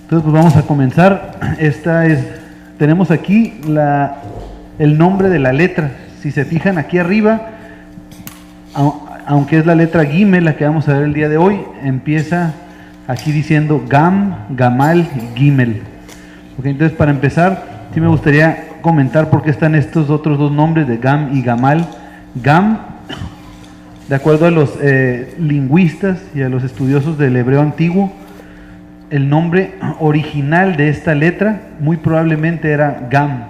Entonces pues vamos a comenzar. Tenemos aquí el nombre de la letra. Si se fijan aquí arriba, aunque es la letra Gimel la que vamos a ver el día de hoy, empieza aquí diciendo Gam, Gamal, Gimel. Okay, entonces para empezar, sí me gustaría comentar por qué están estos otros dos nombres de Gam y Gamal. Gam, de acuerdo a los lingüistas y a los estudiosos del hebreo antiguo, el nombre original de esta letra muy probablemente era Gam.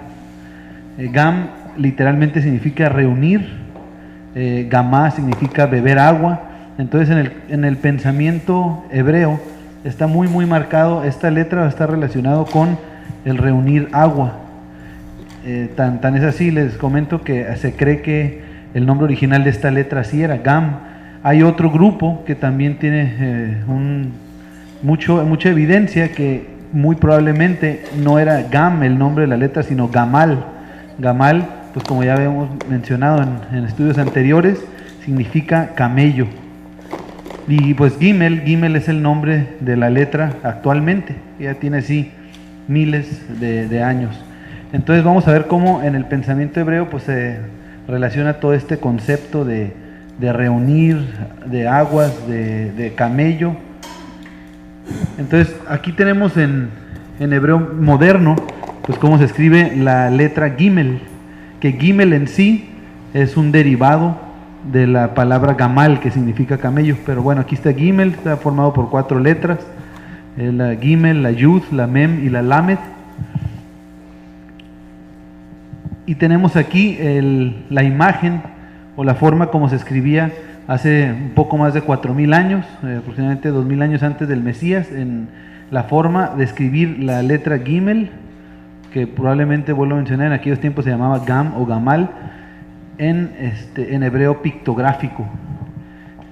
Gam literalmente significa reunir, Gamá significa beber agua. Entonces en el pensamiento hebreo está muy marcado, esta letra está relacionado con el reunir agua. Tan es así, les comento que se cree que el nombre original de esta letra sí era Gam. Hay otro grupo que también tiene mucha evidencia que muy probablemente no era Gam el nombre de la letra, sino Gamal. Gamal, pues como ya habíamos mencionado en estudios anteriores, significa camello. Y pues Gimel es el nombre de la letra actualmente, ya tiene así miles de años. Entonces vamos a ver cómo en el pensamiento hebreo pues se relaciona todo este concepto de reunir, de aguas, de camello. Entonces aquí tenemos en hebreo moderno pues cómo se escribe la letra Gimel, que Gimel en sí es un derivado de la palabra Gamal, que significa camello. Pero bueno, aquí está Gimel, está formado por 4 letras, la Gimel, la Yud, la Mem y la Lamed. Y tenemos aquí la imagen o la forma como se escribía hace un poco más de 4000 años, aproximadamente 2000 años antes del Mesías, en la forma de escribir la letra Gimel, que probablemente, vuelvo a mencionar, en aquellos tiempos se llamaba Gam o Gamal, en hebreo pictográfico.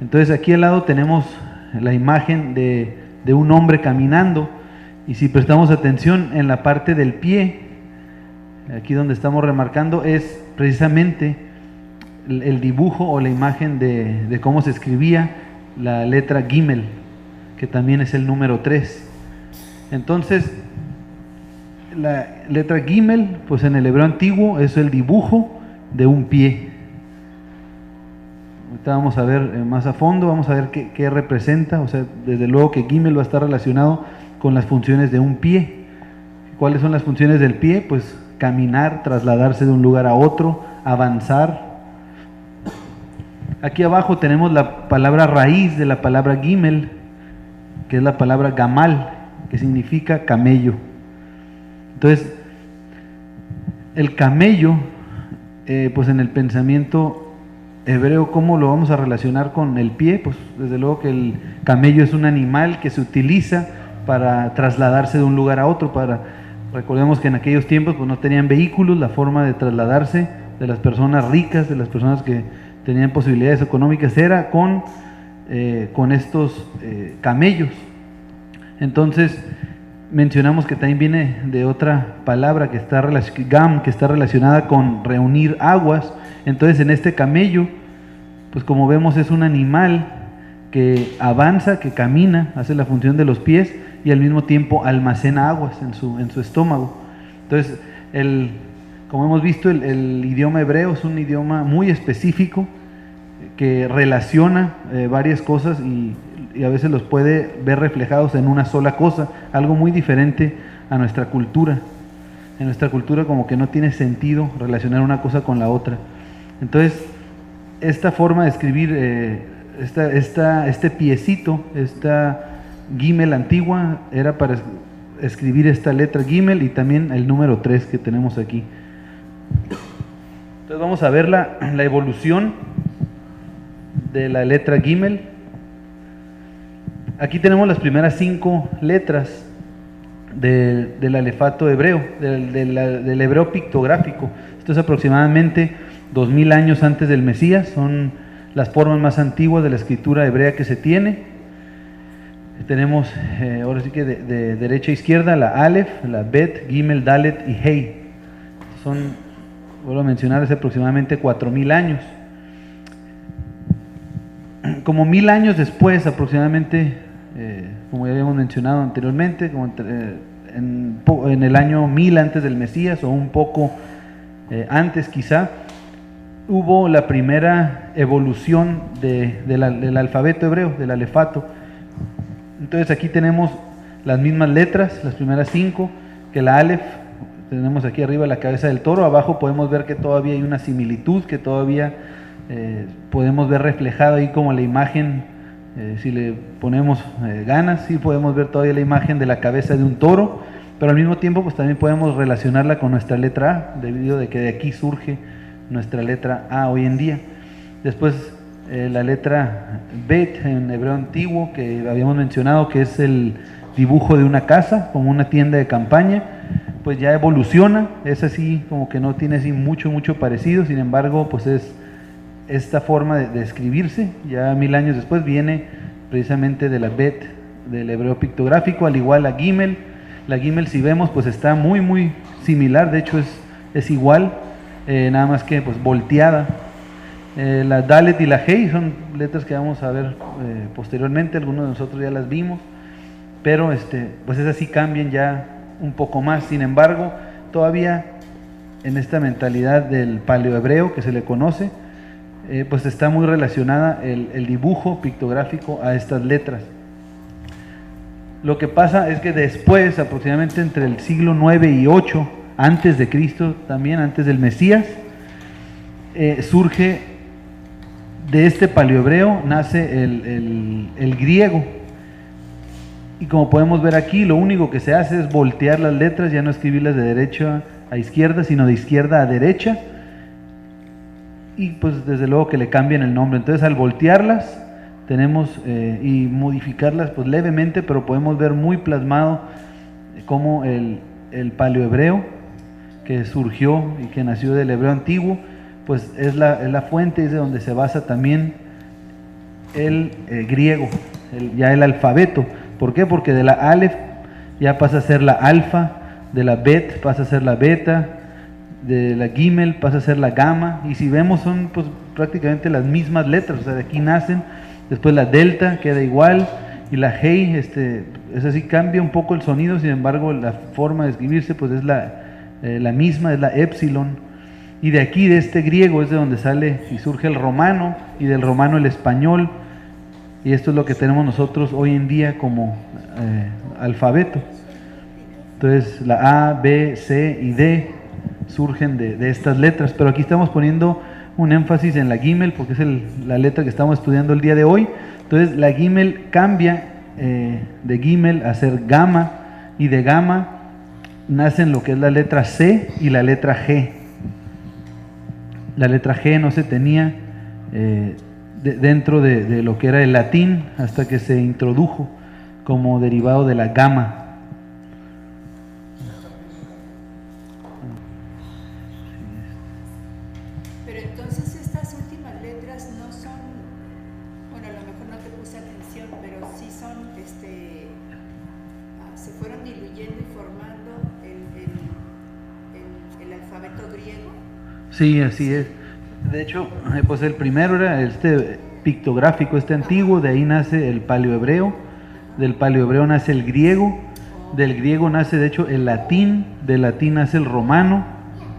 Entonces aquí al lado tenemos la imagen de un hombre caminando, y si prestamos atención en la parte del pie, aquí donde estamos remarcando, es precisamente el dibujo o la imagen de cómo se escribía la letra Gimel, que también es el número 3. Entonces la letra Gimel, pues en el hebreo antiguo es el dibujo de un pie. Ahorita vamos a ver más a fondo, vamos a ver qué representa. O sea, desde luego que Gimel va a estar relacionado con las funciones de un pie. ¿Cuáles son las funciones del pie? Pues caminar, trasladarse de un lugar a otro, avanzar. Aquí abajo tenemos la palabra raíz de la palabra Gimel, que es la palabra Gamal, que significa camello. Entonces, el camello, pues en el pensamiento hebreo, ¿cómo lo vamos a relacionar con el pie? Pues desde luego que el camello es un animal que se utiliza para trasladarse de un lugar a otro. Recordemos que en aquellos tiempos pues no tenían vehículos, la forma de trasladarse de las personas ricas, de las personas que tenían posibilidades económicas, era con estos camellos. Entonces mencionamos que también viene de otra palabra que está relacionada con reunir aguas. Entonces en este camello, pues como vemos, es un animal que avanza, que camina, hace la función de los pies y al mismo tiempo almacena aguas en su estómago. Entonces como hemos visto, el idioma hebreo es un idioma muy específico que relaciona varias cosas y a veces los puede ver reflejados en una sola cosa, algo muy diferente a nuestra cultura. En nuestra cultura como que no tiene sentido relacionar una cosa con la otra. Entonces, esta forma de escribir, este piecito, esta Gimel antigua, era para escribir esta letra Gimel y también el número 3 que tenemos aquí. Entonces vamos a ver la evolución de la letra Gimel. Aquí tenemos las primeras 5 letras del alefato hebreo, del hebreo pictográfico. Esto es aproximadamente 2000 años antes del Mesías, son las formas más antiguas de la escritura hebrea que se tiene. Tenemos, ahora sí que de derecha a izquierda, la Aleph, la Bet, Gimel, Dalet y Hei. Son, vuelvo a mencionar, hace aproximadamente 4000 años. Como 1000 años después, aproximadamente como ya habíamos mencionado anteriormente, como en el año 1000 antes del Mesías o un poco antes quizá, hubo la primera evolución del alfabeto hebreo, del alefato. Entonces aquí tenemos las mismas letras, las primeras 5, que la Aleph, tenemos aquí arriba la cabeza del toro, abajo podemos ver que todavía hay una similitud, que todavía podemos ver reflejado ahí como la imagen, si le ponemos ganas, sí podemos ver todavía la imagen de la cabeza de un toro, pero al mismo tiempo pues también podemos relacionarla con nuestra letra A, debido a que de aquí surge nuestra letra A hoy en día. Después la letra Bet en hebreo antiguo, que habíamos mencionado que es el dibujo de una casa, como una tienda de campaña, pues ya evoluciona, es así como que no tiene así mucho parecido, sin embargo pues es esta forma de escribirse, ya 1000 años después viene precisamente de la Bet del hebreo pictográfico, al igual la Gimel. La Gimel, si vemos, pues está muy similar, de hecho es igual, nada más que pues volteada. La Dalet y la Hei son letras que vamos a ver posteriormente, algunos de nosotros ya las vimos, pero pues esas sí cambian ya un poco más. Sin embargo, todavía en esta mentalidad del paleohebreo que se le conoce, pues está muy relacionada el dibujo pictográfico a estas letras. Lo que pasa es que después, aproximadamente entre el siglo 9 y 8 antes de Cristo, también antes del Mesías, surge de este paleohebreo, nace el griego. Y como podemos ver aquí, lo único que se hace es voltear las letras, ya no escribirlas de derecha a izquierda, sino de izquierda a derecha, y pues desde luego que le cambian el nombre. Entonces al voltearlas tenemos y modificarlas pues levemente, pero podemos ver muy plasmado cómo el paleohebreo que surgió y que nació del hebreo antiguo, pues es la fuente, es de donde se basa también el griego, ya el alfabeto. ¿Por qué? Porque de la Aleph ya pasa a ser la alfa, de la Bet pasa a ser la beta, de la Gimel pasa a ser la gamma, y si vemos son pues prácticamente las mismas letras, o sea, de aquí nacen. Después la delta queda igual, y la Hei, es así, cambia un poco el sonido, sin embargo la forma de escribirse pues es la misma, es la epsilon. Y de aquí, de este griego, es de donde sale y surge el romano, y del romano el español, y esto es lo que tenemos nosotros hoy en día como alfabeto. Entonces la A, B, C y D surgen de estas letras, pero aquí estamos poniendo un énfasis en la Gimel porque es la letra que estamos estudiando el día de hoy. Entonces la Gimel cambia de Gimel a ser Gamma, y de Gamma nacen lo que es la letra C y la letra G. La letra G no se tenía dentro de lo que era el latín hasta que se introdujo como derivado de la gamma. Pero entonces estas últimas letras no son, bueno, a lo mejor no te puse atención, pero sí son, se fueron diluyendo y formando el alfabeto griego. Sí, así es. De hecho, pues el primero era pictográfico, antiguo, de ahí nace el paleohebreo, del paleohebreo nace el griego, del griego nace de hecho el latín, del latín nace el romano,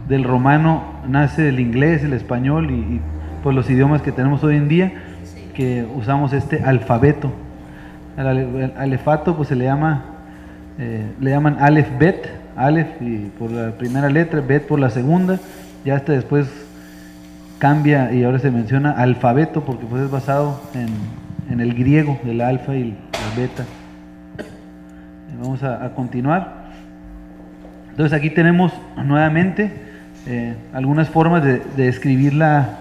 del romano nace el inglés, el español y pues los idiomas que tenemos hoy en día, que usamos este alfabeto. El alefato pues se le llaman Aleph Bet, Aleph y por la primera letra, Bet por la segunda, ya hasta después cambia y ahora se menciona alfabeto porque pues es basado en el griego, del alfa y el beta. Vamos a continuar. Entonces aquí tenemos nuevamente algunas formas de escribir la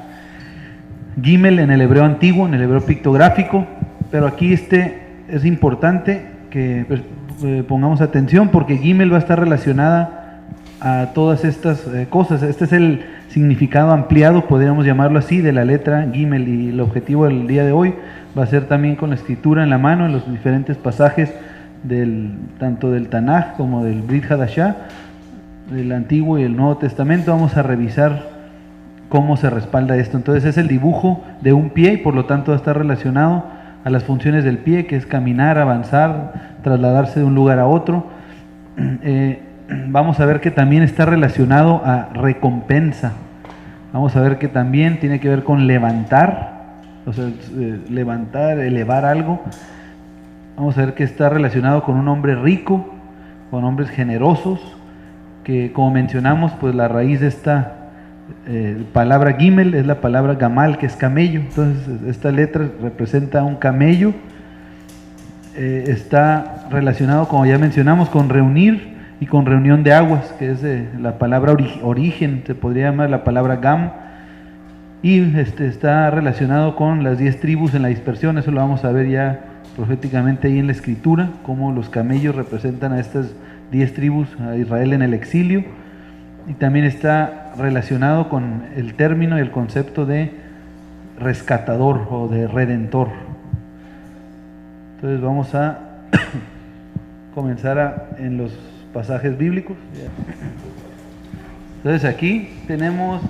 Gimel en el hebreo antiguo, en el hebreo pictográfico, pero aquí es importante que pongamos atención porque Gimel va a estar relacionada a todas estas cosas. Este es el significado ampliado, podríamos llamarlo así, de la letra Gimel, y el objetivo del día de hoy va a ser también con la escritura en la mano en los diferentes pasajes tanto del Tanaj como del Brit Hadashah, del Antiguo y el Nuevo Testamento. Vamos a revisar cómo se respalda esto. Entonces es el dibujo de un pie y por lo tanto va a estar relacionado a las funciones del pie, que es caminar, avanzar, trasladarse de un lugar a otro. Vamos a ver que también está relacionado a recompensa. Vamos a ver que también tiene que ver con levantar, o sea, levantar, elevar algo. Vamos a ver que está relacionado con un hombre rico, con hombres generosos, que como mencionamos, pues la raíz de esta palabra Gimel es la palabra Gamal, que es camello. Entonces esta letra representa un camello. Está relacionado, como ya mencionamos, con reunir y con reunión de aguas, que es la palabra origen, se podría llamar la palabra Gam. Y está relacionado con las 10 tribus en la dispersión. Eso lo vamos a ver ya proféticamente ahí en la escritura, cómo los camellos representan a estas 10 tribus, a Israel en el exilio. Y también está relacionado con el término y el concepto de rescatador o de redentor. Entonces vamos a comenzar en los pasajes bíblicos. Entonces aquí tenemos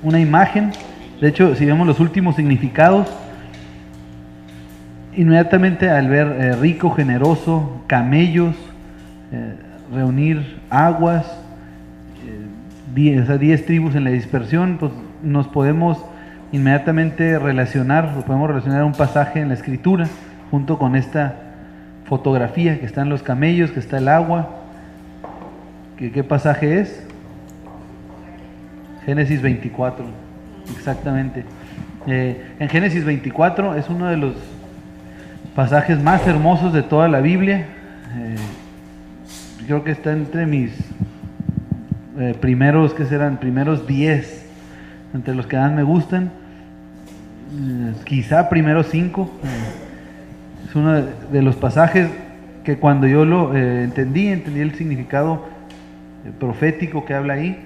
una imagen. De hecho, si vemos los últimos significados, inmediatamente al ver rico, generoso, camellos, reunir aguas, 10 tribus en la dispersión, pues nos podemos inmediatamente relacionar a un pasaje en la escritura junto con esta fotografía que están los camellos, que está el agua. ¿Qué pasaje es? Génesis 24, exactamente. En Génesis 24 es uno de los pasajes más hermosos de toda la Biblia. Creo que está entre mis primeros 10, entre los que más me gustan, quizá primeros 5. Es uno de los pasajes que cuando yo lo entendí el significado profético que habla ahí,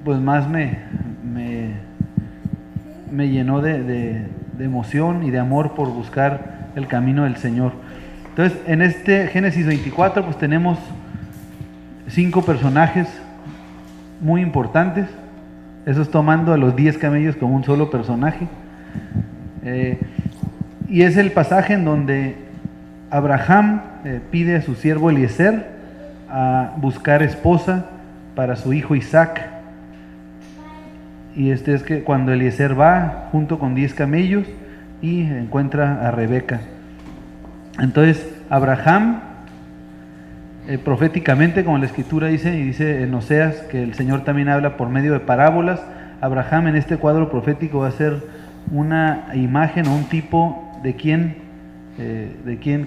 pues más me llenó de emoción y de amor por buscar el camino del Señor. Entonces, en este Génesis 24, pues tenemos 5 personajes muy importantes. Eso es tomando a los 10 camellos como un solo personaje. Y es el pasaje en donde Abraham pide a su siervo Eliezer a buscar esposa para su hijo Isaac. Y es que cuando Eliezer va junto con 10 camellos y encuentra a Rebeca. Entonces Abraham, proféticamente, como la escritura dice, y dice en Oseas que el Señor también habla por medio de parábolas, Abraham en este cuadro profético va a ser una imagen o un tipo de quién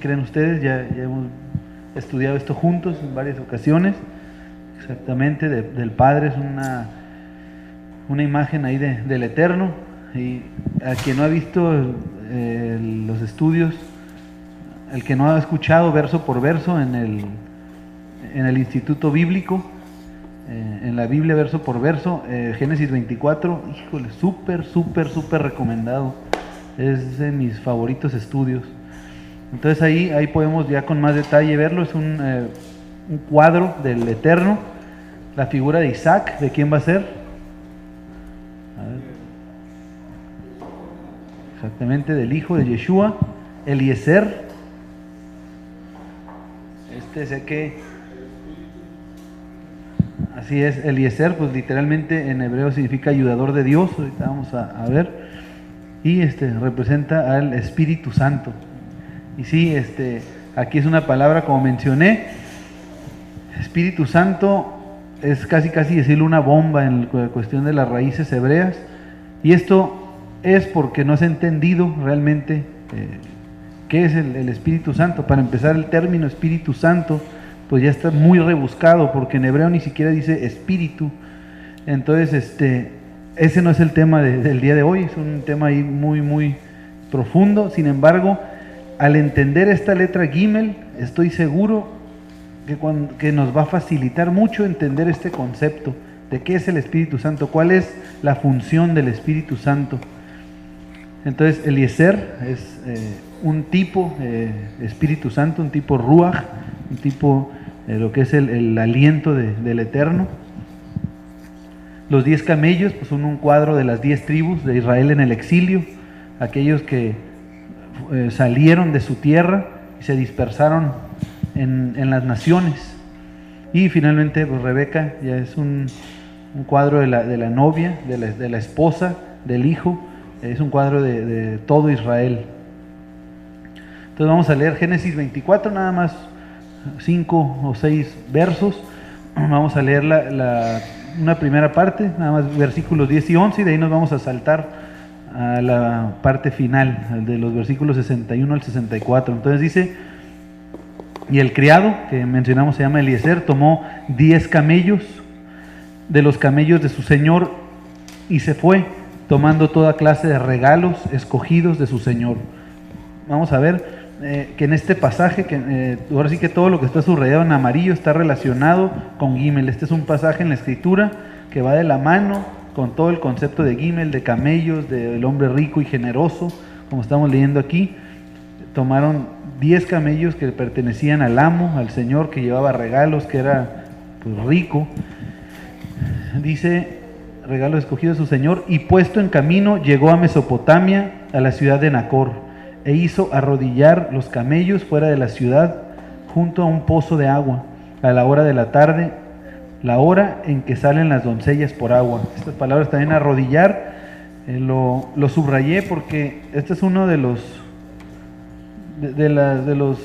creen ustedes. Ya hemos estudiado esto juntos en varias ocasiones. Exactamente, del Padre. Es una imagen ahí del Eterno. Y a quien no ha visto los estudios, el que no ha escuchado verso por verso en el Instituto Bíblico, en la Biblia verso por verso, Génesis 24, híjole, súper recomendado. Es de mis favoritos estudios. Entonces ahí podemos ya con más detalle verlo. Es un cuadro del Eterno. La figura de Isaac, ¿de quién va a ser? A ver. Exactamente, del hijo de Yeshua. Eliezer. Sé que así es. Eliezer, pues literalmente en hebreo significa ayudador de Dios. Ahorita vamos a ver. Y representa al Espíritu Santo. Y sí, aquí es una palabra, como mencioné, Espíritu Santo es casi decirle una bomba en la cuestión de las raíces hebreas. Y esto es porque no se ha entendido realmente ¿qué es el Espíritu Santo? Para empezar, el término Espíritu Santo pues ya está muy rebuscado, porque en hebreo ni siquiera dice espíritu. Entonces ese no es el tema del día de hoy. Es un tema ahí muy profundo. Sin embargo, al entender esta letra Gimel, estoy seguro que nos va a facilitar mucho entender este concepto de qué es el Espíritu Santo, cuál es la función del Espíritu Santo. Entonces Eliezer es un tipo Espíritu Santo, un tipo Ruach, un tipo lo que es el aliento del Eterno. Los 10 camellos pues son un cuadro de las 10 tribus de Israel en el exilio, aquellos que salieron de su tierra y se dispersaron en las naciones. Y finalmente pues Rebeca ya es un cuadro de la novia, de la esposa, del hijo, es un cuadro de todo Israel. Entonces vamos a leer Génesis 24, nada más 5 o 6 versos. Vamos a leer una primera parte, nada más versículos 10 y 11, y de ahí nos vamos a saltar a la parte final, de los versículos 61 al 64. Entonces dice: y el criado que mencionamos se llama Eliezer, tomó 10 camellos de los camellos de su señor y se fue, tomando toda clase de regalos escogidos de su señor. Vamos a ver que en este pasaje, ahora sí que todo lo que está subrayado en amarillo está relacionado con Gimel. Este es un pasaje en la escritura que va de la mano con todo el concepto de Gimel, de camellos, del hombre rico y generoso, como estamos leyendo aquí. Tomaron 10 camellos que pertenecían al amo, al señor, que llevaba regalos, que era pues rico. Dice: regalos escogidos de su señor, y puesto en camino llegó a Mesopotamia, a la ciudad de Nacor, e hizo arrodillar los camellos fuera de la ciudad, junto a un pozo de agua, a la hora de la tarde, la hora en que salen las doncellas por agua. Estas palabras también, arrodillar, lo subrayé porque este es uno de los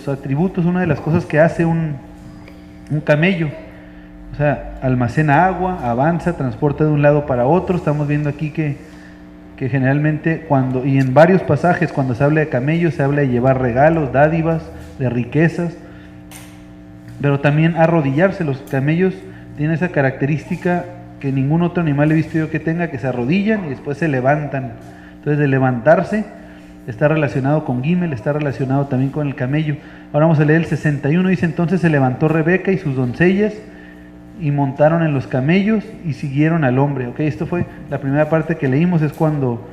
atributos, una de las cosas que hace un camello. O sea, almacena agua, avanza, transporta de un lado para otro. Estamos viendo aquí que generalmente y en varios pasajes cuando se habla de camellos, se habla de llevar regalos, dádivas, de riquezas, pero también arrodillarse. Los camellos tienen esa característica que ningún otro animal he visto yo que tenga, que se arrodillan y después se levantan. Entonces, de levantarse está relacionado con Gimel, está relacionado también con el camello. Ahora vamos a leer el 61, dice: entonces se levantó Rebeca y sus doncellas y montaron en los camellos y siguieron al hombre. Ok, esto fue la primera parte que leímos, es cuando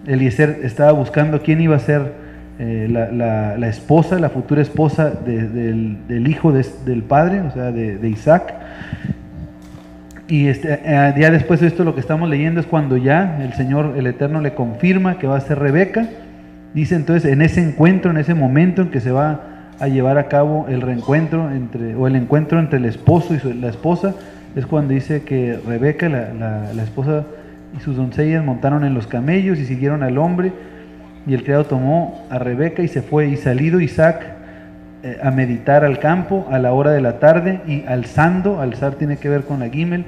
Eliezer estaba buscando quién iba a ser la esposa, la futura esposa del hijo del padre, o sea, de Isaac. Y ya después de esto, lo que estamos leyendo es cuando ya el Señor, el Eterno, le confirma que va a ser Rebeca. Dice entonces, en ese encuentro, en ese momento en que se va a llevar a cabo el reencuentro el encuentro entre el esposo y la esposa, es cuando dice que Rebeca, la esposa, y sus doncellas montaron en los camellos y siguieron al hombre, y el criado tomó a Rebeca y se fue. Y salido Isaac a meditar al campo a la hora de la tarde, y alzar tiene que ver con la Gimel,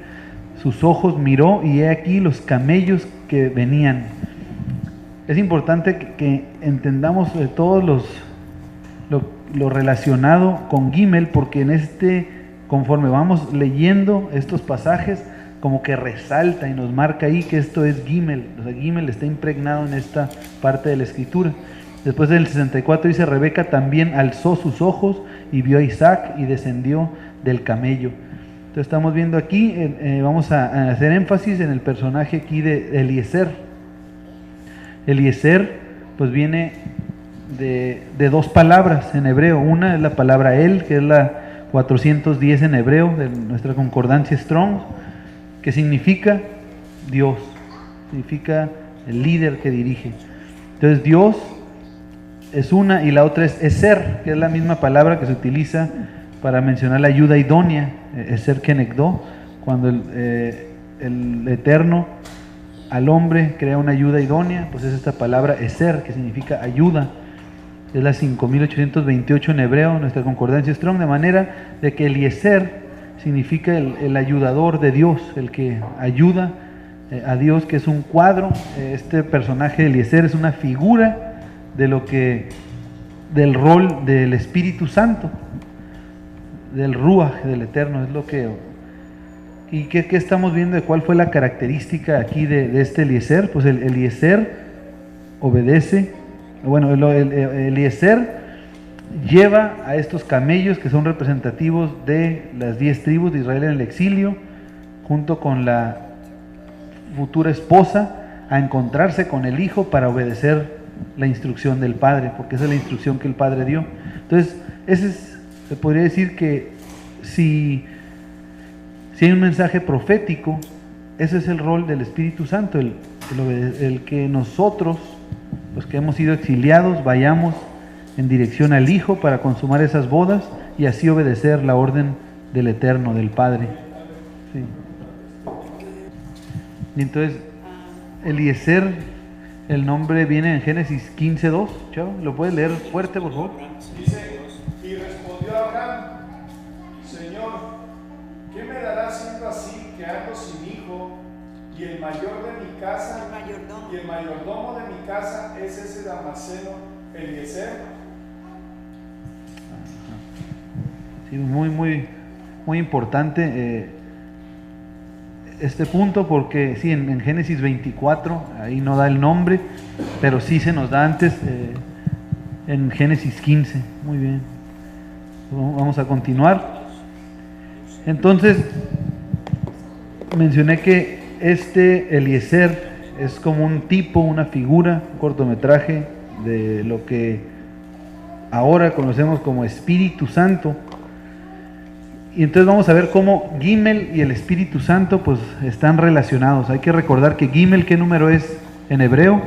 sus ojos miró, y he aquí los camellos que venían. Es importante que entendamos todos lo relacionado con Gimel, porque conforme vamos leyendo estos pasajes, como que resalta y nos marca ahí que esto es Gimel. O sea, Gimel está impregnado en esta parte de la escritura. Después del 64 dice: Rebeca también alzó sus ojos y vio a Isaac y descendió del camello. Entonces estamos viendo aquí, vamos a hacer énfasis en el personaje aquí de Eliezer. Eliezer pues viene de dos palabras en hebreo. Una es la palabra El, que es la 410 en hebreo de nuestra concordancia Strong, que significa Dios, significa el líder que dirige. Entonces Dios es una, y la otra es Eser, que es la misma palabra que se utiliza para mencionar la ayuda idónea, Eser Kenegdo, cuando el Eterno al hombre crea una ayuda idónea, pues es esta palabra Eser, que significa ayuda. Es la 5828 en hebreo, nuestra concordancia Strong, de manera de que Eliezer significa el ayudador de Dios, el que ayuda a Dios, que es un cuadro. Este personaje de Eliezer es una figura del rol del Espíritu Santo, del Ruach, del Eterno. Es lo que... ¿Y qué estamos viendo de cuál fue la característica aquí de este Eliezer? Pues el Eliezer obedece. Bueno, Eliezer lleva a estos camellos que son representativos de las 10 tribus de Israel en el exilio, junto con la futura esposa, a encontrarse con el hijo para obedecer la instrucción del padre, porque esa es la instrucción que el padre dio. Entonces, se podría decir que si hay un mensaje profético, ese es el rol del Espíritu Santo, el que nosotros los que hemos sido exiliados, vayamos en dirección al Hijo para consumar esas bodas y así obedecer la orden del Eterno, del Padre. Sí. Y entonces, Eliezer, el nombre viene en Génesis 15:2. Chavo, ¿lo puedes leer fuerte, por favor? Dice, y respondió Abraham: Señor, ¿qué me dará siendo así que ando sin hijo? Y el mayor de mi casa, y el mayordomo de mi casa es ese Damaseno, Eliezer. Sí, muy importante este punto, porque sí, en Génesis 24, ahí no da el nombre, pero sí se nos da antes en Génesis 15. Muy bien. Vamos a continuar. Entonces, mencioné que Eliezer es como un tipo, una figura, un cortometraje de lo que ahora conocemos como Espíritu Santo. Y entonces vamos a ver cómo Gimel y el Espíritu Santo pues están relacionados. Hay que recordar que Gimel, ¿qué número es en hebreo?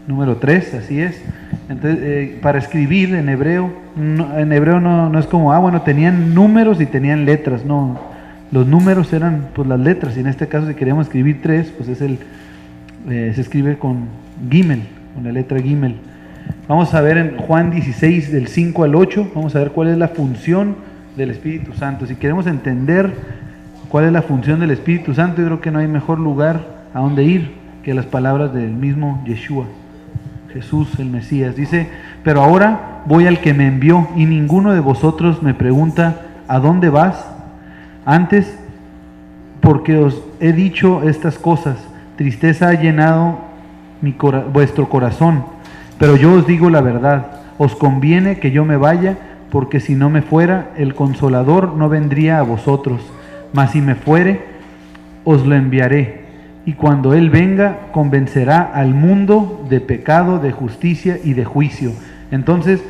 Número 3, así es. Entonces, para escribir en hebreo no es como, bueno, tenían números y tenían letras. No, los números eran pues las letras, y en este caso si queríamos escribir 3, pues se escribe con Gimel, con la letra Gimel. Vamos a ver en Juan 16, del 5 al 8, vamos a ver cuál es la función del Espíritu Santo. Si queremos entender cuál es la función del Espíritu Santo, yo creo que no hay mejor lugar a donde ir que las palabras del mismo Yeshua, Jesús el Mesías. Dice, pero ahora voy al que me envió, y ninguno de vosotros me pregunta, ¿a dónde vas? Antes, porque os he dicho estas cosas, tristeza ha llenado vuestro corazón. Pero yo os digo la verdad, os conviene que yo me vaya, porque si no me fuera, el Consolador no vendría a vosotros, mas si me fuere, os lo enviaré. Y cuando Él venga, convencerá al mundo de pecado, de justicia y de juicio. Entonces,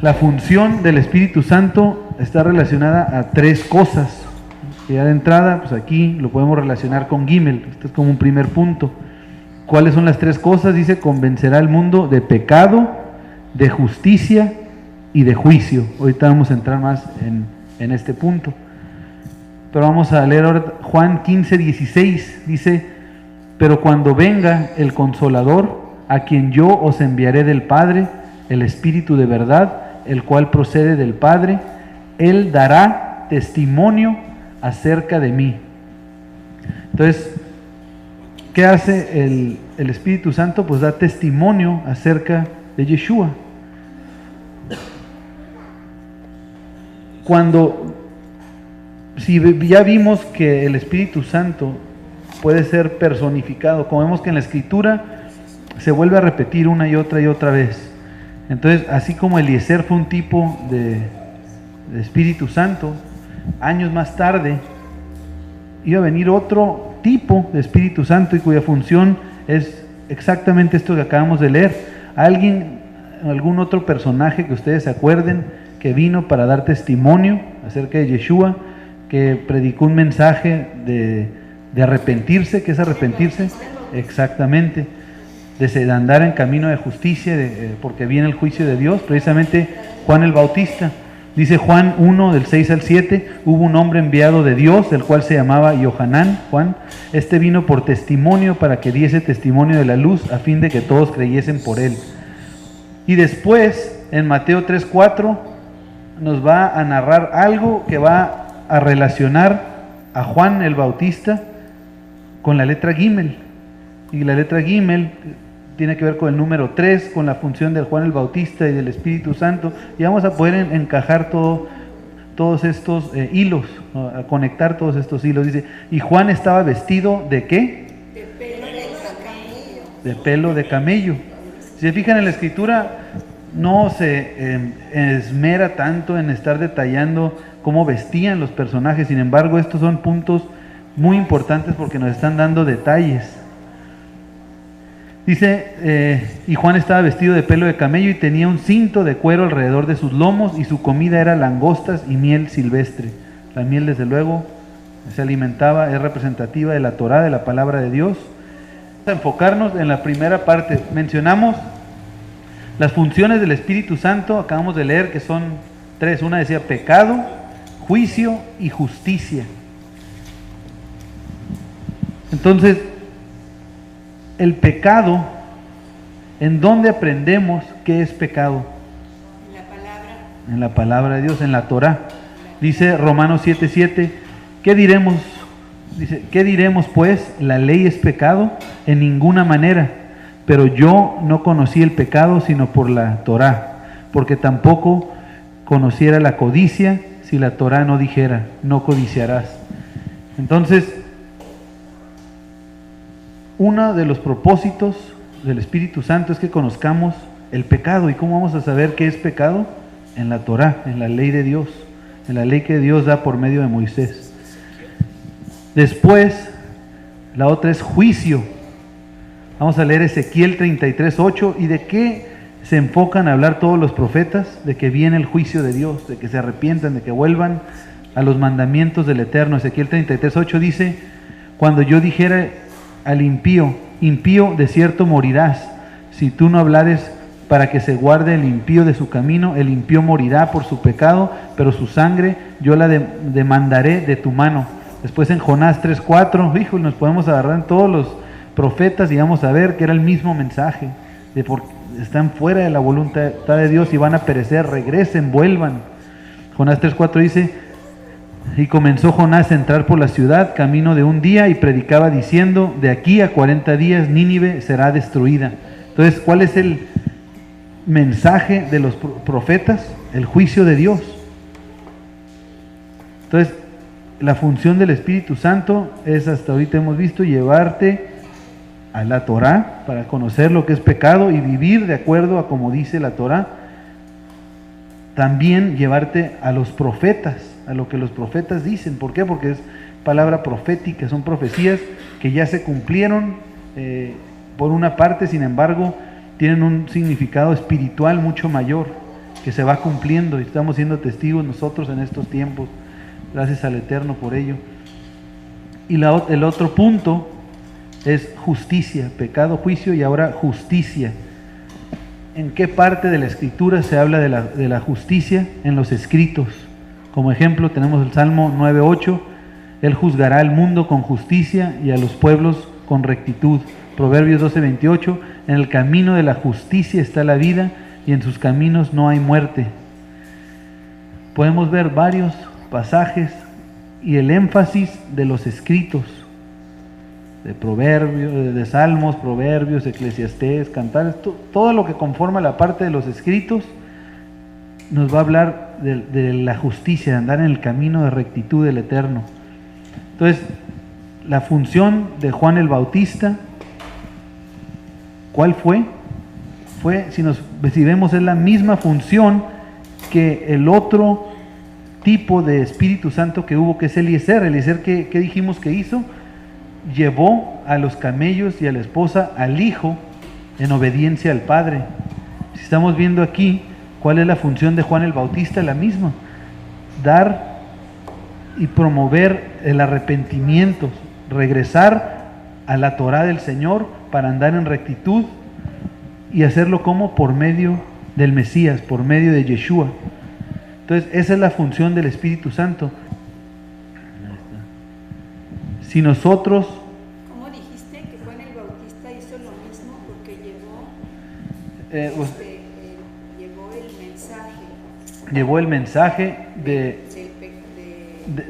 la función del Espíritu Santo está relacionada a 3 cosas. Y ya de entrada, pues aquí lo podemos relacionar con Gimel. Este es como un primer punto. ¿Cuáles son las 3 cosas? Dice, convencerá al mundo de pecado, de justicia y de juicio. Ahorita vamos a entrar más en este punto. Pero vamos a leer ahora Juan 15:16. Dice, pero cuando venga el Consolador, a quien yo os enviaré del Padre, el Espíritu de verdad, el cual procede del Padre, Él dará testimonio acerca de mí. Entonces, ¿qué hace el Espíritu Santo? Pues da testimonio acerca de Yeshua. Si ya vimos que el Espíritu Santo puede ser personificado, como vemos que en la Escritura se vuelve a repetir una y otra vez. Entonces, así como Eliezer fue un tipo de Espíritu Santo, años más tarde iba a venir otro tipo de Espíritu Santo, y cuya función es exactamente esto que acabamos de leer. Algún otro personaje que ustedes se acuerden que vino para dar testimonio acerca de Yeshua, que predicó un mensaje de arrepentirse. ¿Qué es arrepentirse? Exactamente, de andar en camino de justicia, porque viene el juicio de Dios. Precisamente Juan el Bautista. Dice Juan 1, del 6 al 7, hubo un hombre enviado de Dios, el cual se llamaba Yohanan, Juan. Este vino por testimonio, para que diese testimonio de la luz, a fin de que todos creyesen por él. Y después, en Mateo 3:4, nos va a narrar algo que va a relacionar a Juan el Bautista con la letra Gimel. Y la letra Gimel tiene que ver con el número 3, con la función del Juan el Bautista y del Espíritu Santo, y vamos a poder encajar todos estos hilos, ¿no? A conectar todos estos hilos. Dice, y Juan estaba vestido ¿de qué? De pelo de camello. De pelo de camello. Si se fijan en la Escritura, no se esmera tanto en estar detallando cómo vestían los personajes. Sin embargo, estos son puntos muy importantes porque nos están dando detalles. Dice, y Juan estaba vestido de pelo de camello y tenía un cinto de cuero alrededor de sus lomos, y su comida era langostas y miel silvestre. La miel, desde luego, se alimentaba, es representativa de la Torá, de la palabra de Dios. a enfocarnos en la primera parte. Mencionamos las funciones del Espíritu Santo, acabamos de leer que son 3. Una decía pecado, juicio y justicia. Entonces, el pecado, ¿en dónde aprendemos qué es pecado? En la palabra. En la palabra de Dios, en la Torá. Dice Romanos 7:7, ¿qué diremos? Dice, ¿qué diremos pues? ¿La ley es pecado? En ninguna manera. Pero yo no conocí el pecado sino por la Torá, porque tampoco conociera la codicia si la Torá no dijera, no codiciarás. Entonces, uno de los propósitos del Espíritu Santo es que conozcamos el pecado. ¿Y cómo vamos a saber qué es pecado? En la Torá, en la ley de Dios, en la ley que Dios da por medio de Moisés. Después, la otra es juicio. Vamos a leer Ezequiel 33:8. ¿Y de qué se enfocan a hablar todos los profetas? De que viene el juicio de Dios, de que se arrepientan, de que vuelvan a los mandamientos del Eterno. Ezequiel 33:8 dice, cuando yo dijera al impío, impío de cierto morirás, si tú no hablares para que se guarde el impío de su camino, el impío morirá por su pecado, pero su sangre yo la demandaré de tu mano. Después en Jonás 3:4, híjole, nos podemos agarrar en todos los profetas y vamos a ver que era el mismo mensaje, de porque están fuera de la voluntad de Dios y van a perecer, regresen, vuelvan. Jonás 3:4 dice, y comenzó Jonás a entrar por la ciudad, camino de un día, y predicaba diciendo, de aquí a 40 días Nínive será destruida. Entonces, ¿cuál es el mensaje de los profetas? El juicio de Dios. Entonces, la función del Espíritu Santo es, hasta ahorita hemos visto, llevarte a la Torá para conocer lo que es pecado y vivir de acuerdo a como dice la Torá. También llevarte a los profetas, a lo que los profetas dicen. ¿Por qué? Porque es palabra profética, son profecías que ya se cumplieron por una parte, sin embargo, tienen un significado espiritual mucho mayor, que se va cumpliendo y estamos siendo testigos nosotros en estos tiempos. Gracias al Eterno por ello. Y el otro punto es justicia, pecado, juicio y ahora justicia. ¿En qué parte de la Escritura se habla de la justicia? En los escritos. Como ejemplo tenemos el Salmo 9:8, Él juzgará al mundo con justicia y a los pueblos con rectitud. Proverbios 12:28, en el camino de la justicia está la vida y en sus caminos no hay muerte. Podemos ver varios pasajes y el énfasis de los escritos, de Proverbios, de Salmos, Proverbios, Eclesiastés, Cantares, todo lo que conforma la parte de los escritos nos va a hablar de la justicia, de andar en el camino de rectitud del Eterno. Entonces, la función de Juan el Bautista, ¿cuál fue? Si vemos, es la misma función que el otro tipo de Espíritu Santo que hubo, que es Eliezer. Eliezer, ¿qué dijimos que hizo? Llevó a los camellos y a la esposa al hijo en obediencia al Padre. Si estamos viendo aquí, ¿cuál es la función de Juan el Bautista? La misma, dar y promover el arrepentimiento, regresar a la Torá del Señor para andar en rectitud y hacerlo como por medio del Mesías, por medio de Yeshua. Entonces, esa es la función del Espíritu Santo. Si nosotros... ¿Cómo dijiste que Juan el Bautista hizo lo mismo? Porque llevó el mensaje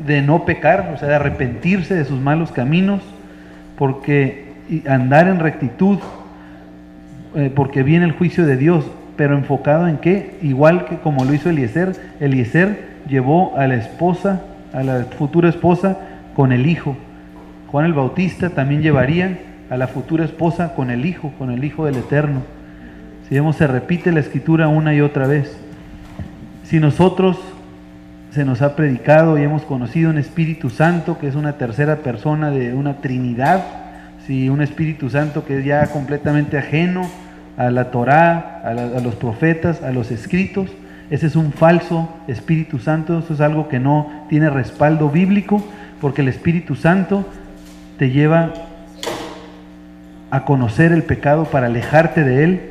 de no pecar, o sea, de arrepentirse de sus malos caminos, porque andar en rectitud, porque viene el juicio de Dios. Pero enfocado en qué, igual que como lo hizo Eliezer. Eliezer llevó a la esposa, a la futura esposa, con el hijo. Juan el Bautista también llevaría a la futura esposa con el hijo del Eterno. Si vemos, se repite la Escritura una y otra vez. Si nosotros se nos ha predicado y hemos conocido un Espíritu Santo que es una tercera persona de una Trinidad, si un Espíritu Santo que es ya completamente ajeno a la Torá, a los profetas, a los escritos, ese es un falso Espíritu Santo. Eso es algo que no tiene respaldo bíblico, porque el Espíritu Santo te lleva a conocer el pecado para alejarte de él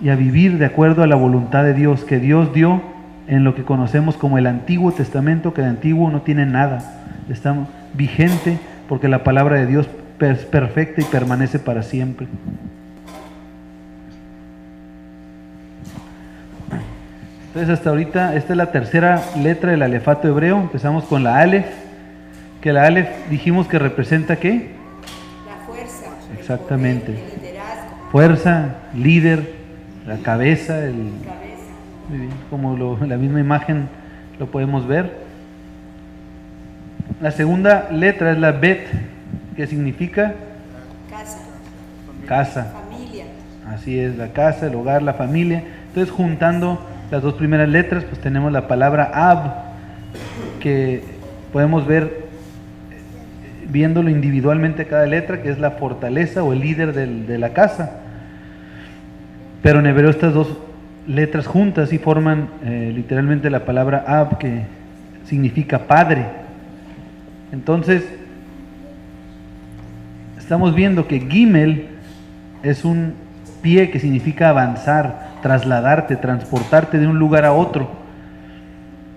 y a vivir de acuerdo a la voluntad de Dios, que Dios dio en lo que conocemos como el Antiguo Testamento, que el Antiguo no tiene nada, está vigente porque la palabra de Dios es perfecta y permanece para siempre. Entonces hasta ahorita esta es la tercera letra del alefato hebreo. Empezamos con la Aleph, que la Aleph dijimos que representa ¿qué? La fuerza. Exactamente. El liderazgo. Fuerza, líder, la cabeza, Cabeza. muy bien, como la misma imagen lo podemos ver. La segunda letra es la Bet, que significa Casa. casa. Familia. Así es, la casa, el hogar, la familia. Entonces, juntando las dos primeras letras, pues tenemos la palabra Ab, que podemos ver viéndolo individualmente cada letra, que es la fortaleza o el líder de la casa. Pero en hebreo estas dos letras juntas y forman literalmente la palabra Ab, que significa padre. Entonces, estamos viendo que Gimel es un pie que significa avanzar, trasladarte, transportarte de un lugar a otro.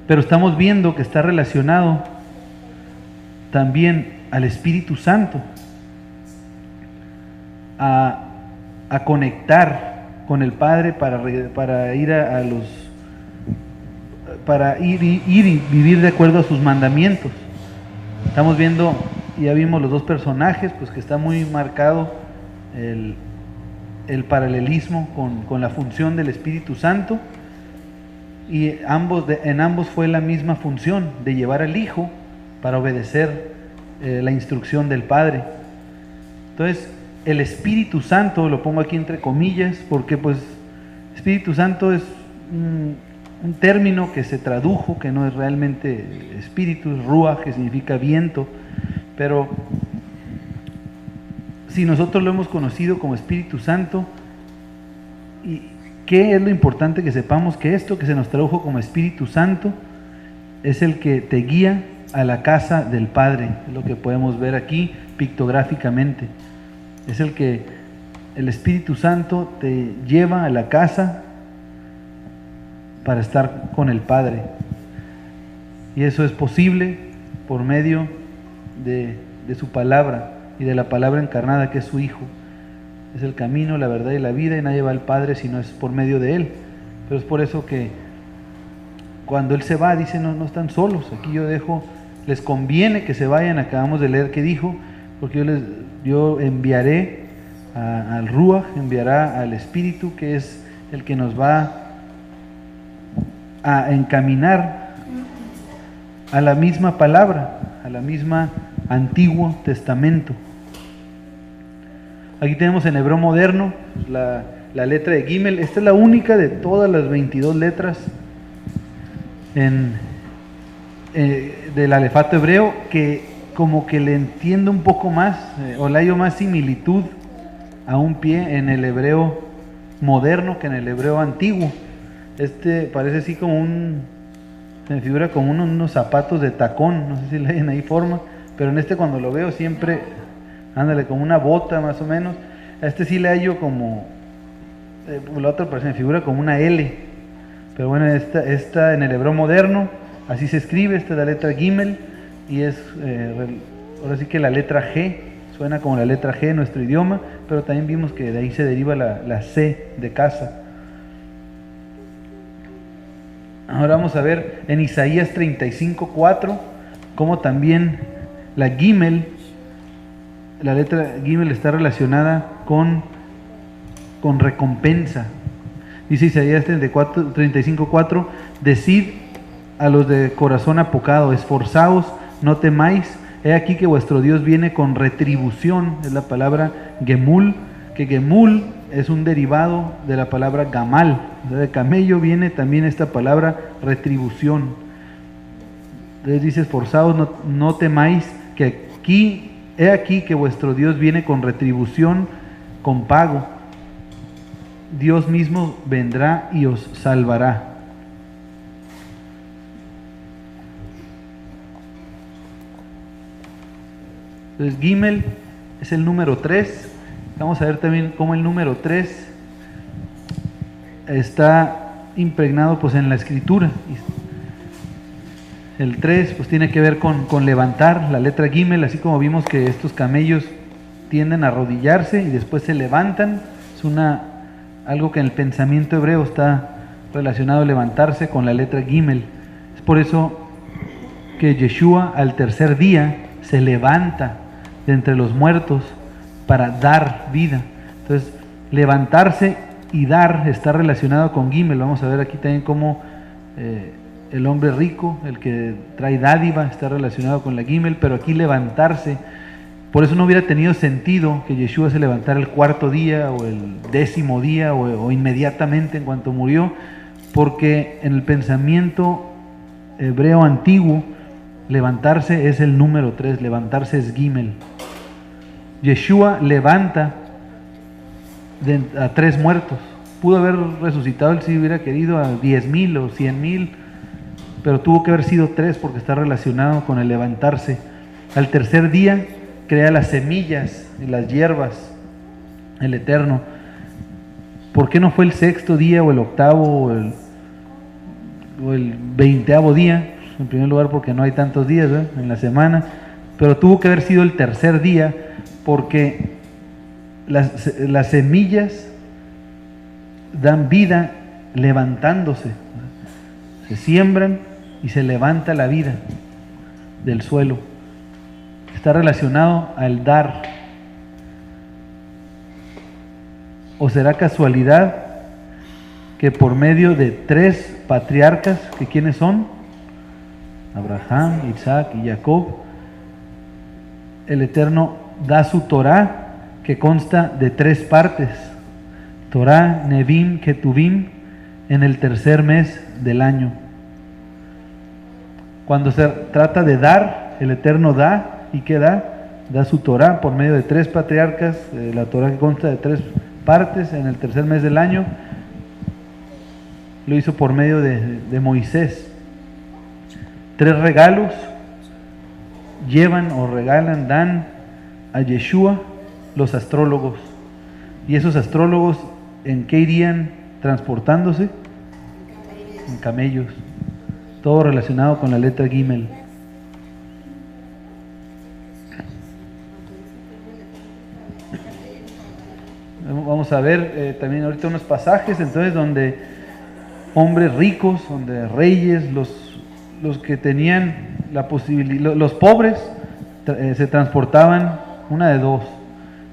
Pero estamos viendo que está relacionado también al Espíritu Santo, a conectar con el Padre para ir para ir y vivir de acuerdo a sus mandamientos. Estamos viendo, ya vimos los dos personajes, pues que está muy marcado el paralelismo con la función del Espíritu Santo, y en ambos fue la misma función de llevar al Hijo para obedecer la instrucción del Padre. Entonces, el Espíritu Santo, lo pongo aquí entre comillas, porque pues Espíritu Santo es un término que se tradujo, que no es realmente espíritu, es ruach, que significa viento, pero si nosotros lo hemos conocido como Espíritu Santo, ¿y qué es lo importante que sepamos? Que esto que se nos tradujo como Espíritu Santo es el que te guía a la casa del Padre, es lo que podemos ver aquí pictográficamente. Es el Espíritu Santo te lleva a la casa para estar con el Padre, y eso es posible por medio de su palabra y de la palabra encarnada, que es su Hijo. Es el camino, la verdad y la vida, y nadie va al Padre si no es por medio de Él. Pero es por eso que cuando Él se va, dice, no están solos, aquí yo dejo, les conviene que se vayan. Acabamos de leer que dijo, porque yo enviaré al Ruach, enviará al Espíritu, que es el que nos va a encaminar a la misma palabra, a la misma Antiguo Testamento. Aquí tenemos en hebreo moderno la letra de Gimel. Esta es la única de todas las 22 letras del alefato hebreo que como que le entiendo un poco más, o le hallo más similitud a un pie en el hebreo moderno que en el hebreo antiguo. Parece así como se me figura como unos zapatos de tacón, no sé si le hayan ahí forma, pero en cuando lo veo siempre, ándale, como una bota más o menos. A sí le hallo como, la otra parece, me figura como una L, pero bueno, esta en el hebreo moderno, así se escribe, esta es la letra Gimel, y es, ahora sí que la letra G, suena como la letra G en nuestro idioma, pero también vimos que de ahí se deriva la C de casa. Ahora vamos a ver en Isaías 35:4 cómo también la Gimel, la letra Gimel está relacionada con recompensa. Dice Isaías 35:4, decid a los de corazón apocado, esforzaos, no temáis, he aquí que vuestro Dios viene con retribución. Es la palabra Gemul, que Gemul es un derivado de la palabra Gamal. De camello viene también esta palabra retribución. Entonces dice, esforzaos, no temáis, que he aquí que vuestro Dios viene con retribución, con pago. Dios mismo vendrá y os salvará. Entonces Gimel es el número 3 Vamos a ver también cómo el número 3 está impregnado pues en la escritura. El 3 pues tiene que ver con levantar, la letra Gimel, así como vimos que estos camellos tienden a arrodillarse y después se levantan. Es algo que en el pensamiento hebreo está relacionado, levantarse, con la letra Gimel. Es por eso que Yeshua al tercer día se levanta de entre los muertos para dar vida. Entonces, levantarse y dar está relacionado con Gimel. Vamos a ver aquí también cómo el hombre rico, el que trae dádiva, está relacionado con la Gimel, pero aquí levantarse. Por eso no hubiera tenido sentido que Yeshua se levantara el cuarto día o el 10º día o inmediatamente en cuanto murió, porque en el pensamiento hebreo antiguo, levantarse es el número 3, levantarse es Gimel. Yeshua levanta a 3 muertos. Pudo haber resucitado, si hubiera querido, a 10,000 o 100,000, pero tuvo que haber sido 3 porque está relacionado con el levantarse. Al tercer día crea las semillas y las hierbas, el Eterno. ¿Por qué no fue el 6º día o el 8º o el 20º día? En primer lugar porque no hay tantos días en la semana, pero tuvo que haber sido el tercer día porque las semillas dan vida levantándose, se siembran y se levanta la vida del suelo. Está relacionado al dar. ¿O será casualidad que por medio de 3 patriarcas, que quiénes son? Abraham, Isaac y Jacob, el Eterno da su Torah, que consta de 3 partes: Torah, Nevim, Ketuvim, en el tercer mes del año. Cuando se trata de dar, el Eterno da. ¿Y qué da? Da su Torah por medio de 3 patriarcas, la Torah que consta de 3 partes en el tercer mes del año. Lo hizo por medio de Moisés. 3 regalos llevan o regalan, dan a Yeshua los astrólogos. ¿Y esos astrólogos en qué irían transportándose? En camellos. Todo relacionado con la letra Gimel. Vamos a ver también ahorita unos pasajes entonces donde hombres ricos, donde reyes, los que tenían la posibilidad, los pobres se transportaban una de dos.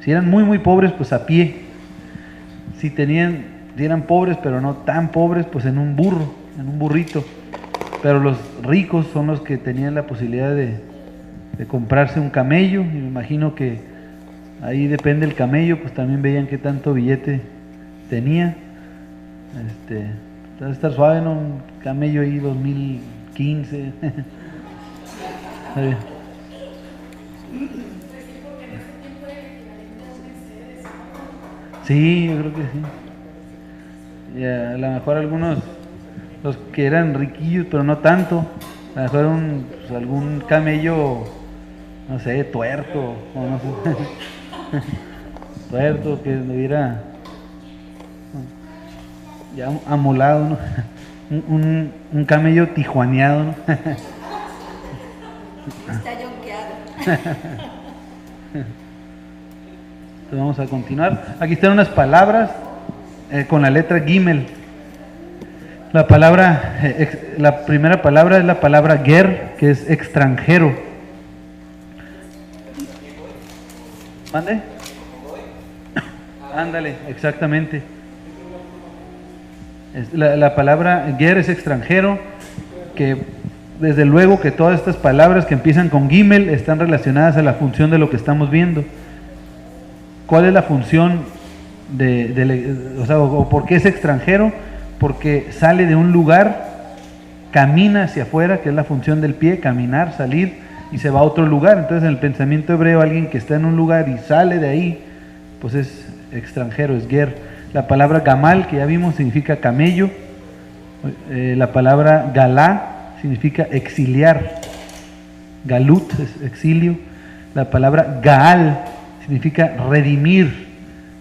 Si eran muy pobres, pues a pie. Si eran pobres pero no tan pobres, pues en un burrito. Pero los ricos son los que tenían la posibilidad de comprarse un camello, y me imagino que ahí depende el camello, pues también veían qué tanto billete tenía. Debe estar suave, ¿no? Un camello ahí 2015. Sí, yo creo que sí. Y a lo mejor algunos, los que eran riquillos, pero no tanto, a lo mejor algún camello, no sé, tuerto, o no sé, tuerto, que hubiera ya amolado, ¿no? Un camello tijuaneado, ¿no? Está yonqueado. Entonces vamos a continuar. Aquí están unas palabras con la letra Gimel. La primera palabra es la palabra ger, que es extranjero. ¿Mande? Ándale, exactamente. La palabra ger es extranjero, que desde luego que todas estas palabras que empiezan con Gimel están relacionadas a la función de lo que estamos viendo. ¿Cuál es la función o por qué es extranjero? Porque sale de un lugar, camina hacia afuera, que es la función del pie, caminar, salir, y se va a otro lugar. Entonces en el pensamiento hebreo, alguien que está en un lugar y sale de ahí, pues es extranjero, es ger. La palabra gamal, que ya vimos, significa camello. La palabra galá significa exiliar. Galut es exilio. La palabra gaal significa redimir,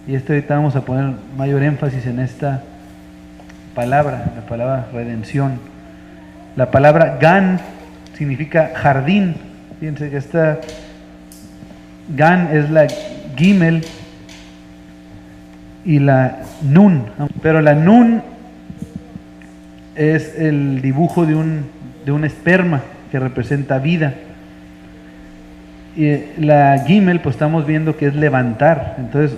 Y ahorita vamos a poner mayor énfasis en esta palabra, la palabra redención. La palabra Gan significa jardín. Fíjense que esta Gan es la Gimel y la Nun, pero la Nun es el dibujo de un esperma que representa vida. Y la Gimel, pues estamos viendo que es levantar. Entonces,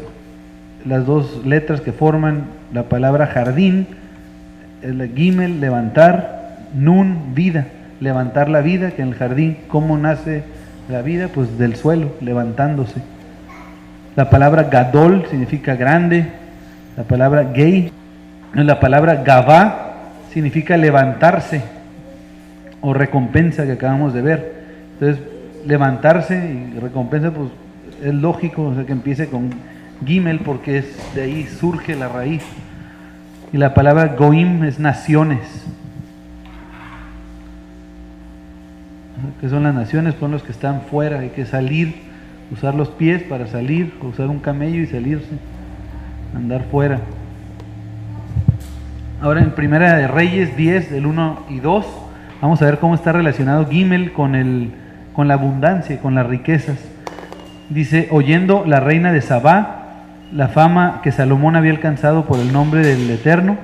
las dos letras que forman la palabra jardín es la Gimel, levantar, Nun, vida. Levantar la vida, que en el jardín, ¿cómo nace la vida? Pues del suelo, levantándose. La palabra Gadol significa grande. La palabra Gei, la palabra Gavá significa levantarse o recompensa, que acabamos de ver. Entonces, levantarse y recompensa, pues es lógico, o sea, que empiece con Gimel, porque es de ahí surge la raíz. Y la palabra Goim es naciones. ¿Qué son las naciones? Son los que están fuera. Hay que salir, usar los pies para salir, usar un camello y salirse, andar fuera. Ahora en Primera de Reyes 10, del 1 y 2, vamos a ver cómo está relacionado Gimel con la abundancia, con las riquezas. Dice: oyendo la reina de Sabá la fama que Salomón había alcanzado por el nombre del Eterno,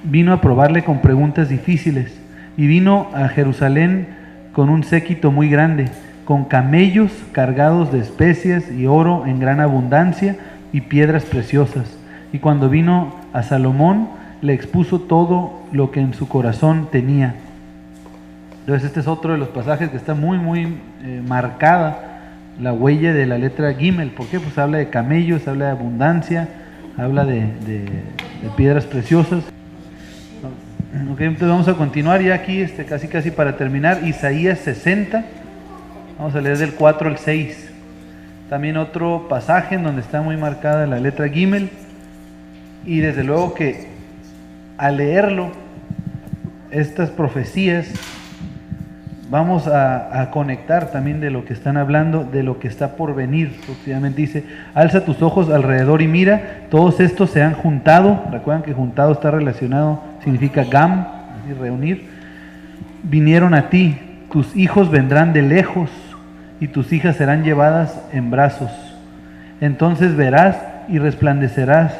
vino a probarle con preguntas difíciles, y vino a Jerusalén con un séquito muy grande, con camellos cargados de especias y oro en gran abundancia y piedras preciosas. Y cuando vino a Salomón, le expuso todo lo que en su corazón tenía. Entonces este es otro de los pasajes que está muy marcada la huella de la letra Gimel. ¿Por qué? Pues habla de camellos, habla de abundancia, habla de piedras preciosas. Ok, entonces vamos a continuar ya aquí, casi para terminar. Isaías 60, vamos a leer del 4 al 6. También otro pasaje en donde está muy marcada la letra Gimel. Y desde luego que al leerlo, estas profecías, vamos a conectar también de lo que están hablando, de lo que está por venir. Posiblemente dice: alza tus ojos alrededor y mira, todos estos se han juntado. Recuerdan que juntado está relacionado, significa gam, así reunir. Vinieron a ti, tus hijos vendrán de lejos y tus hijas serán llevadas en brazos. Entonces verás y resplandecerás,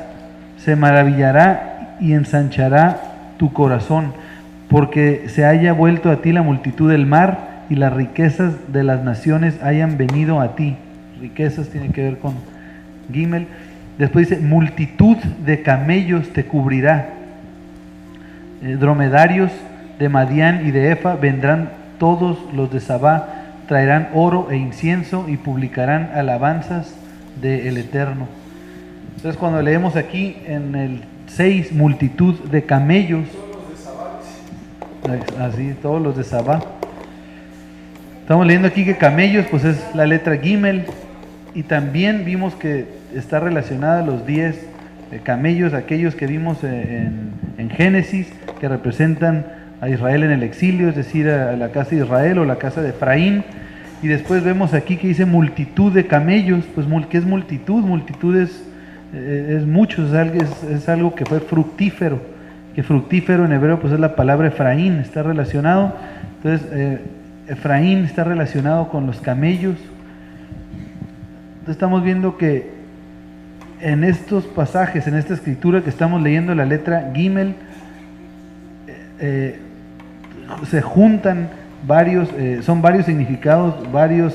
se maravillará y ensanchará tu corazón, porque se haya vuelto a ti la multitud del mar y las riquezas de las naciones hayan venido a ti. Riquezas tiene que ver con Gimel. Después dice: multitud de camellos te cubrirá, dromedarios de Madián y de Efa vendrán todos los de Sabá, traerán oro e incienso y publicarán alabanzas del Eterno. Entonces cuando leemos aquí en el 6, multitud de camellos, así, todos los de Sabá. Estamos leyendo aquí que camellos, pues es la letra Gimel, y también vimos que está relacionada a los 10 camellos, aquellos que vimos en Génesis, que representan a Israel en el exilio, es decir, a la casa de Israel o la casa de Efraín. Y después vemos aquí que dice multitud de camellos. Pues ¿qué es multitud? Multitud es mucho, es algo que fue fructífero. Que fructífero en hebreo pues es la palabra Efraín, está relacionado. Entonces Efraín está relacionado con los camellos. Entonces estamos viendo que en estos pasajes, en esta escritura que estamos leyendo, la letra Gimel, se juntan son varios significados, varios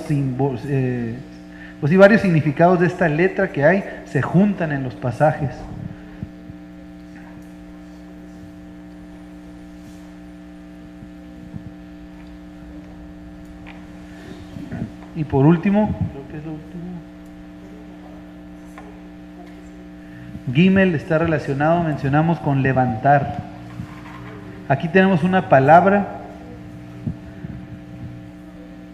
significados de esta letra que hay, se juntan en los pasajes. Y por último, creo que es lo último, Gimel está relacionado, mencionamos, con levantar. Aquí tenemos una palabra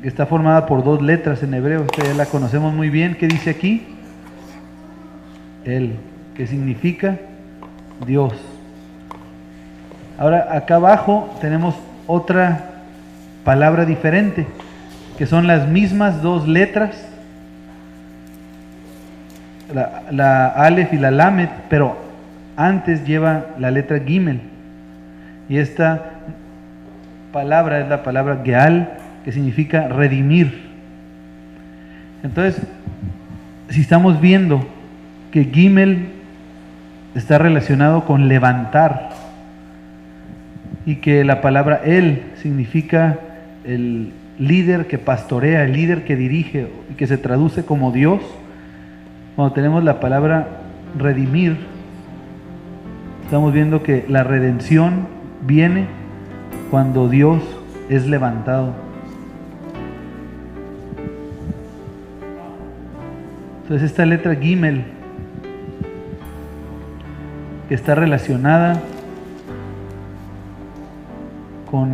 que está formada por 2 letras en hebreo, esta ya la conocemos muy bien. ¿Qué dice aquí? El, que significa Dios. Ahora acá abajo tenemos otra palabra diferente, que son las mismas 2 letras, la Aleph y la Lamed, pero antes lleva la letra Gimel. Y esta palabra es la palabra Geal, que significa redimir. Entonces, si estamos viendo que Gimel está relacionado con levantar, y que la palabra El significa el líder que pastorea, el líder que dirige, y que se traduce como Dios, cuando tenemos la palabra redimir, estamos viendo que la redención viene cuando Dios es levantado. Entonces esta letra Gimel, que está relacionada con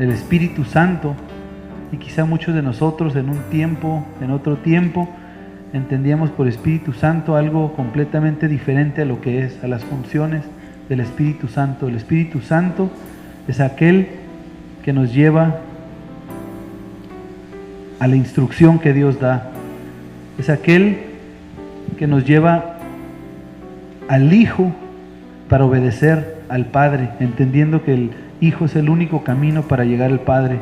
el Espíritu Santo, y quizá muchos de nosotros en un tiempo, en otro tiempo, entendíamos por Espíritu Santo algo completamente diferente a lo que es, a las funciones del Espíritu Santo. El Espíritu Santo es aquel que nos lleva a la instrucción que Dios da. Es aquel que nos lleva al Hijo para obedecer al Padre, entendiendo que el Hijo es el único camino para llegar al Padre.